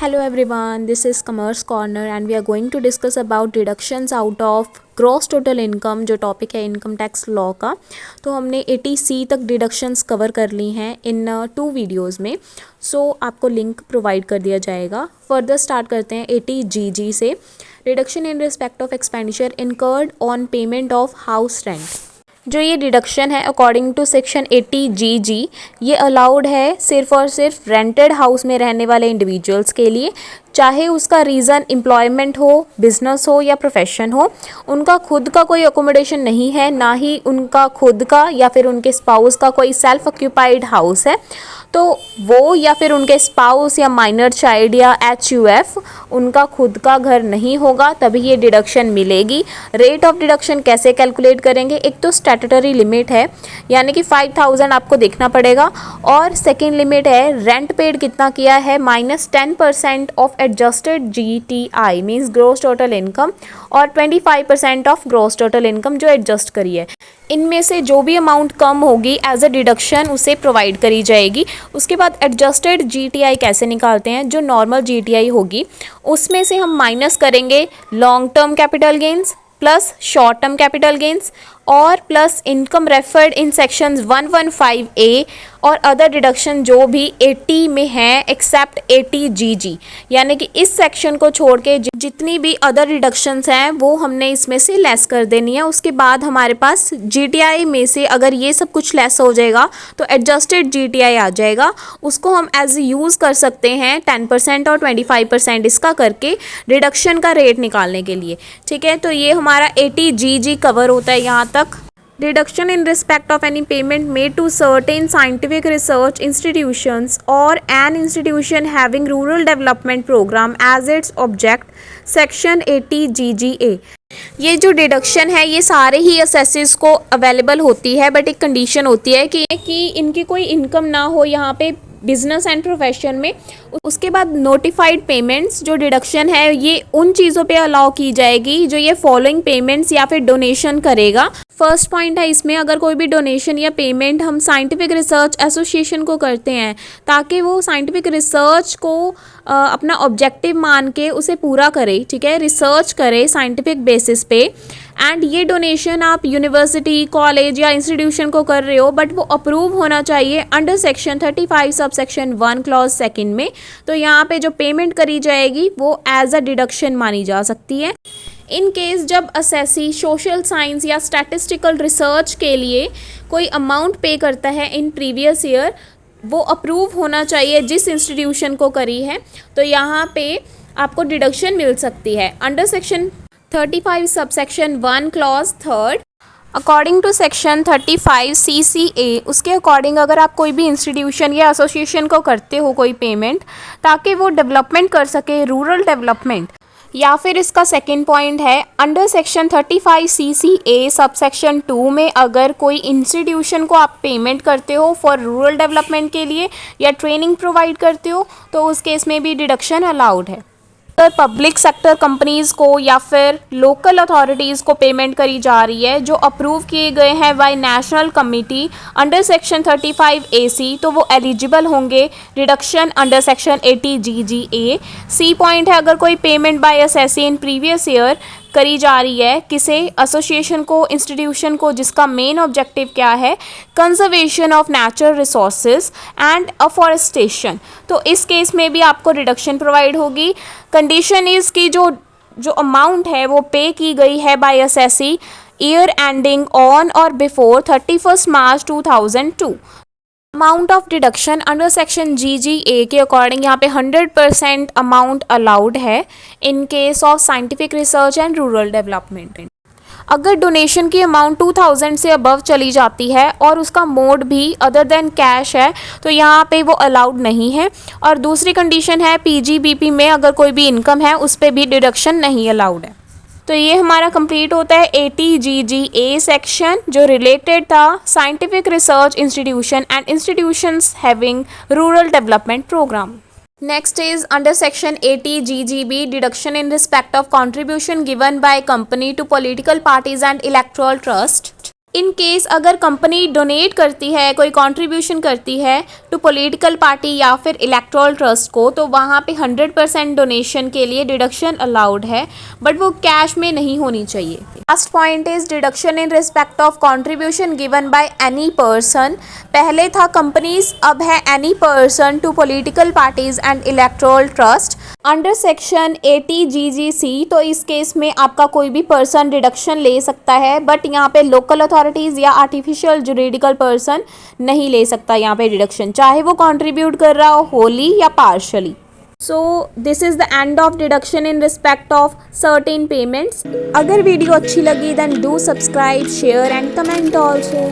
Hello everyone, this is Commerce Corner and we are going to discuss about deductions out of gross total income, जो topic है income tax law का। तो हमने 80C तक deductions cover कर ली हैं इन 2 videos में। आपको लिंक प्रोवाइड कर दिया जाएगा। फर्दर स्टार्ट करते हैं 80GG से। Reduction in respect of expenditure incurred on payment of house rent. जो ये डिडक्शन है अकॉर्डिंग टू सेक्शन 80GG ये अलाउड है सिर्फ और सिर्फ रेंटेड हाउस में रहने वाले इंडिविजुअल्स के लिए, चाहे उसका रीज़न एम्प्लॉयमेंट हो, बिजनेस हो या प्रोफेशन हो। उनका खुद का कोई अकोमोडेशन नहीं है, ना ही उनका खुद का या फिर उनके स्पाउस का कोई सेल्फ ऑक्यूपाइड हाउस है, तो वो या फिर उनके स्पाउस या माइनर चाइल्ड या HUF उनका खुद का घर नहीं होगा, तभी ये डिडक्शन मिलेगी। रेट ऑफ डिडक्शन कैसे कैलकुलेट करेंगे? एक तो स्टैट्यूटरी लिमिट है, यानी कि 5000 आपको देखना पड़ेगा, और सेकेंड लिमिट है रेंट पेड कितना किया है minus 10% of adjusted GTI means gross total income, और 25% ऑफ ग्रॉस टोटल इनकम जो एडजस्ट करी है। इनमें से जो भी अमाउंट कम होगी एज अ डिडक्शन उसे प्रोवाइड करी जाएगी। उसके बाद एडजस्टेड GTI कैसे निकालते हैं? जो नॉर्मल GTI होगी उसमें से हम माइनस करेंगे long term capital gains plus short term capital gains और plus income referred in sections 115A और अदर डिडक्शन जो भी 80 में हैं एक्सेप्ट 80GG, यानी कि इस सेक्शन को छोड़ के जितनी भी अदर डिडक्शंस हैं वो हमने इसमें से लेस कर देनी है। उसके बाद हमारे पास GTI में से अगर ये सब कुछ लेस हो जाएगा तो एडजस्टेड GTI आ जाएगा। उसको हम एज यूज़ कर सकते हैं 10% और 25% इसका करके डिडक्शन का रेट निकालने के लिए। ठीक है, तो ये हमारा 80GG कवर होता है यहाँ तक। Deduction in respect of any payment made to certain scientific research institutions or an institution having rural development program as its object, section 80GGA। ये जो डिडक्शन है ये सारे ही असेसिस को अवेलेबल होती है, बट एक कंडीशन होती है कि इनकी कोई इनकम ना हो यहाँ पे बिजनेस एंड प्रोफेशन में। उसके बाद नोटिफाइड पेमेंट्स जो डिडक्शन है ये उन चीज़ों पे अलाउ की जाएगी जो ये फॉलोइंग पेमेंट्स या फिर डोनेशन करेगा। फर्स्ट पॉइंट है इसमें, अगर कोई भी डोनेशन या पेमेंट हम साइंटिफिक रिसर्च एसोसिएशन को करते हैं ताकि वो साइंटिफिक रिसर्च को अपना ऑब्जेक्टिव मान के उसे पूरा करे, ठीक है, रिसर्च करे साइंटिफिक बेसिस पे, एंड ये डोनेशन आप यूनिवर्सिटी, कॉलेज या इंस्टीट्यूशन को कर रहे हो, बट वो अप्रूव होना चाहिए under section 35 sub section 1 clause second में। तो यहाँ पे जो पेमेंट करी जाएगी वो एज अ डिडक्शन मानी जा सकती है। इन केस जब असेसी सोशल साइंस या स्टैटिस्टिकल रिसर्च के लिए कोई अमाउंट पे करता है इन प्रीवियस ईयर, वो अप्रूव होना चाहिए जिस इंस्टीट्यूशन को करी है, तो यहाँ पे आपको डिडक्शन मिल सकती है under section 35 subsection 1 clause 3rd। According to section 35 CCA उसके अकॉर्डिंग अगर आप कोई भी इंस्टीट्यूशन या एसोसिएशन को करते हो कोई पेमेंट ताकि वो डेवलपमेंट कर सके, रूरल डेवलपमेंट, या फिर इसका सेकेंड पॉइंट है under section 35 CCA sub section 2 में अगर कोई इंस्टीट्यूशन को आप पेमेंट करते हो फॉर रूरल डेवलपमेंट के लिए या ट्रेनिंग प्रोवाइड करते हो तो उस केस में भी डिडक्शन अलाउड है। अगर पब्लिक सेक्टर कंपनीज़ को या फिर लोकल अथॉरिटीज़ को पेमेंट करी जा रही है जो अप्रूव किए गए हैं by national committee under section 35 AC, तो वो एलिजिबल होंगे deduction under section 80GGA। C point है, अगर कोई payment by assessee in previous year करी जा रही है किसी एसोसिएशन को, इंस्टीट्यूशन को, जिसका मेन ऑब्जेक्टिव क्या है, conservation of natural resources and afforestation, तो इस केस में भी आपको रिडक्शन प्रोवाइड होगी। कंडीशन इज़ कि जो अमाउंट है वो पे की गई है by assessee year ending on और before 31 March 2002। Amount of deduction under section GGA के अकॉर्डिंग यहाँ पे 100% अमाउंट अलाउड है in case of scientific research and rural development. अगर डोनेशन की अमाउंट 2000 से अबव चली जाती है और उसका मोड भी अदर देन कैश है तो यहाँ पे वो अलाउड नहीं है। और दूसरी कंडीशन है PGBP में अगर कोई भी इनकम है उस पर भी डिडक्शन नहीं अलाउड है। तो ये हमारा कंप्लीट होता है 80GGA सेक्शन जो रिलेटेड था scientific research institution and institutions having rural development programme. Next is under section 80GGB deduction in respect of contribution given by company to political parties and electoral trust। In case अगर company donate करती है, कोई contribution करती है to political party या फिर electoral trust को, तो वहाँ पे 100% डोनेशन के लिए डिडक्शन अलाउड है, बट वो कैश में नहीं होनी चाहिए। Last point is deduction in respect of contribution given by any person. पहले था कंपनीज, अब है any person to political parties and electoral trust under section 80 GGC। तो इस केस में आपका कोई भी पर्सन डिडक्शन ले सकता है, बट यहाँ पे लोकल अथॉरिटीज़ या आर्टिफिशियल जुरिडिकल पर्सन नहीं ले सकता यहाँ पे डिडक्शन, चाहे वो कंट्रीब्यूट कर रहा हो होली या partially. So this is the end of deduction in respect of certain payments. अगर वीडियो अच्छी लगी then do subscribe, share and comment also.